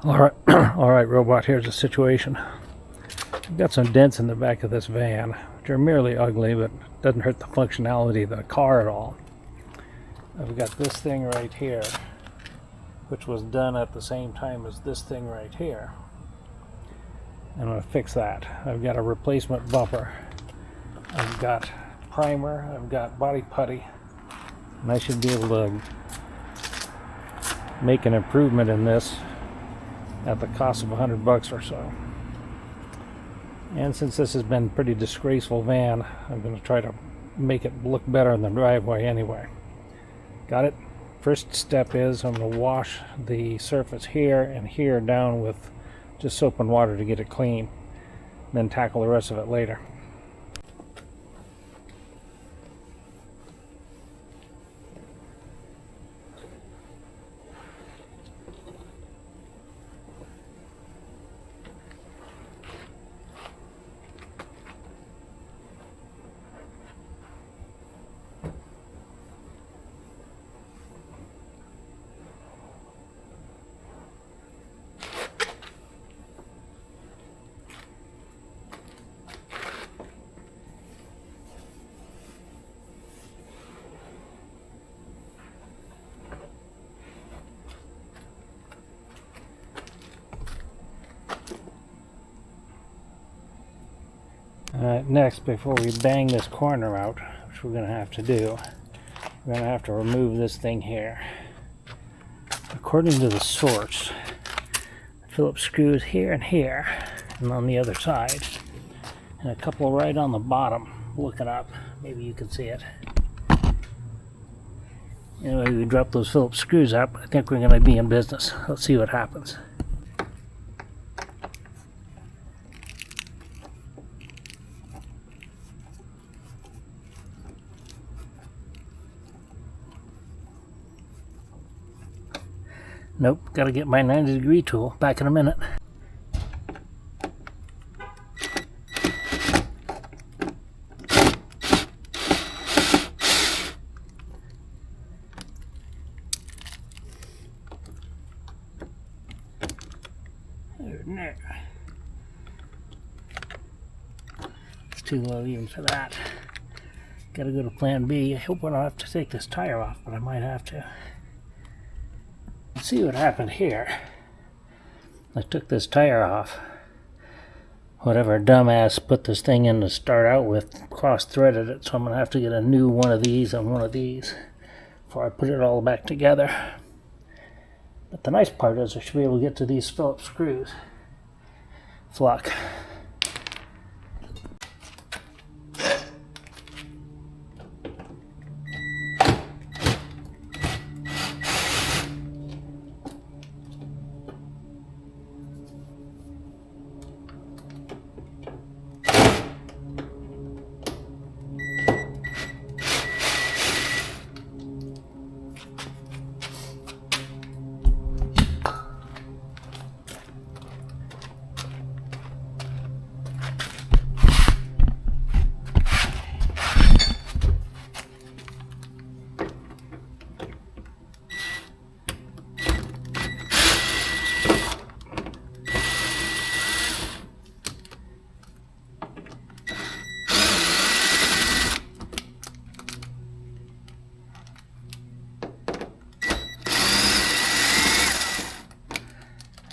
Alright, alright robot, here's the situation. I've got some dents in the back of this van, which are merely ugly, but doesn't hurt the functionality of the car at all. I've got this thing right here, which was done at the same time as this thing right here. I'm going to fix that. I've got a replacement bumper. I've got primer, I've got body putty, and I should be able to make an improvement in this at the cost of $100 or so. And since this has been a pretty disgraceful van, I'm going to try to make it look better in the driveway anyway. Got it? First step is I'm going to wash the surface here and here down with just soap and water to get it clean, then tackle the rest of it later. Next, before we bang this corner out, which we're going to have to do, we're going to have to remove this thing here. According to the source, Phillips screws here and here, and on the other side, and a couple right on the bottom. Look it up, maybe you can see it. Anyway, we drop those Phillips screws up. I think we're going to be in business. Let's see what happens. Nope, gotta get my 90-degree tool. Back in a minute. There. It's too low even for that. Gotta go to plan B. I hope I don't have to take this tire off, but I might have to. See what happened here. I took this tire off. Whatever dumbass put this thing in to start out with cross-threaded it, so I'm gonna have to get a new one of these and one of these before I put it all back together. But the nice part is I should be able to get to these Phillips screws. Flock.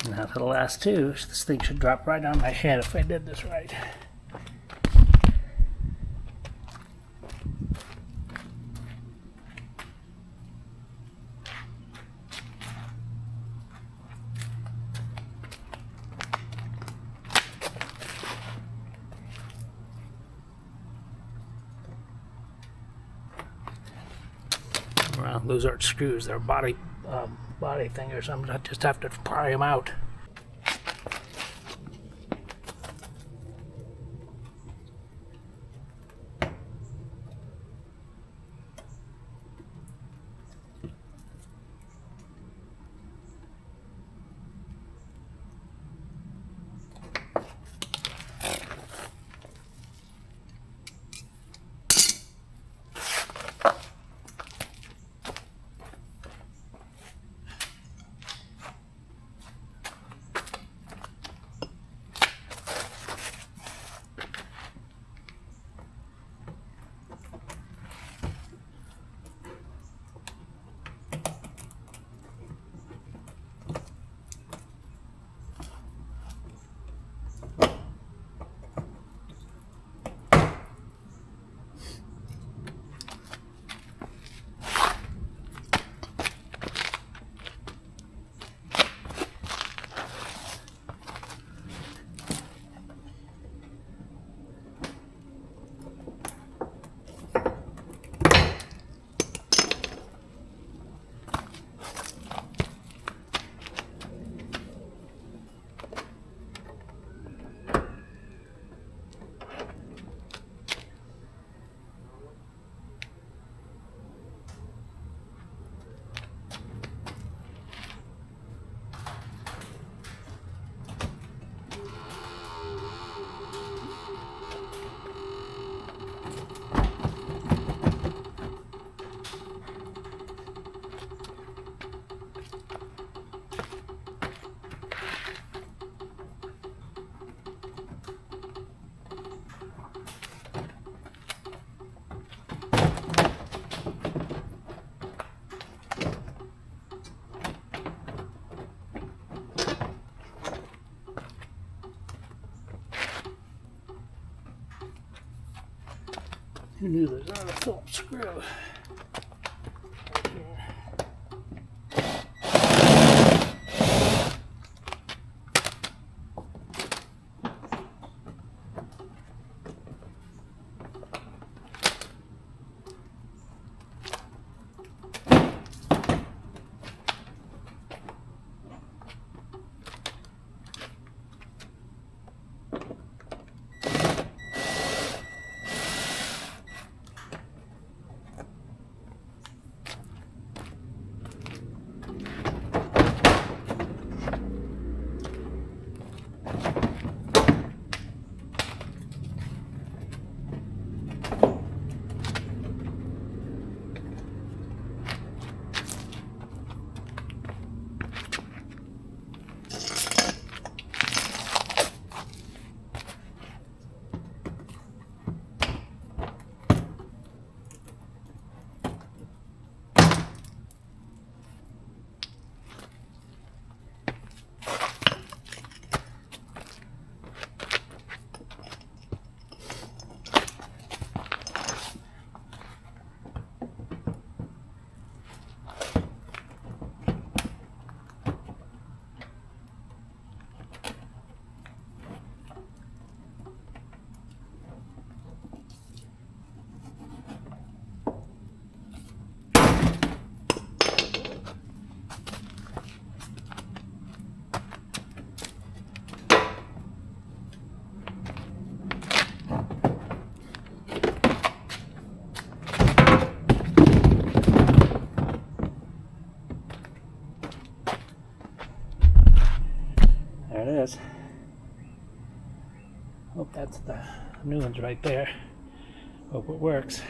Now for the last two, this thing should drop right on my head if I did this right. Well, those aren't screws, they're body thing or something. I just have to pry them out. knew there's another Phillips screw. There it is. Hope that's the new one's right there. Hope it works.